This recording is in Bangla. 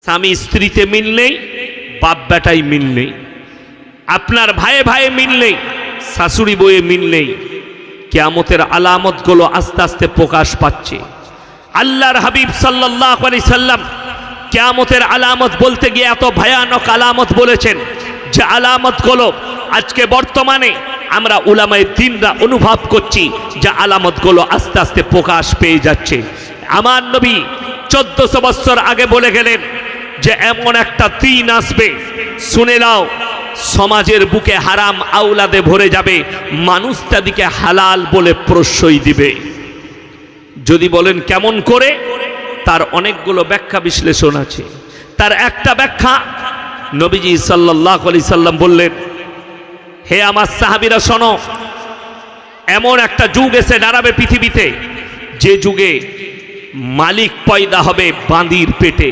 স্বামী স্ত্রীতে মিল নেই, বাপ বেটাই মিল নেই, আপনার ভাইয়ে ভাইয়ে মিল নেই, শাশুড়ি বউয়ে মিল নেই। কিয়ামতের আলামতগুলো আস্তে আস্তে প্রকাশ পাচ্ছে। আল্লাহর হাবিব সাল্লাল্লাহু আলাইহি সাল্লাম কিয়ামতের আলামত বলতে গিয়ে এত ভয়ানক আলামত বলেছেন যে আলামতগুলো আজকে বর্তমানে আমরা উলামায়ে দ্বীনরা অনুভব করছি যে আলামতগুলো আস্তে আস্তে প্রকাশ পেয়ে যাচ্ছে। আমার নবী 1400 বছর আগে বলে গেলেন যে এমন একটা দিন আসবে, শুনে নাও, সমাজের বুকে হারাম আওলাদে ভরে যাবে, মানুষ তাদেরকে হালাল বলে প্রশ্রয় দিবে। যদি বলেন কেমন করে, তার অনেকগুলো ব্যাখ্যা বিশ্লেষণ আছে। তার একটা ব্যাখ্যা, নবীজি সাল্লাল্লাহু আলাইহি সাল্লাম বললেন, হে আমার সাহাবীরা শোনো, এমন একটা যুগ এসে দাঁড়াবে পৃথিবীতে যে যুগে মালিক পয়দা হবে বাঁদির পেটে।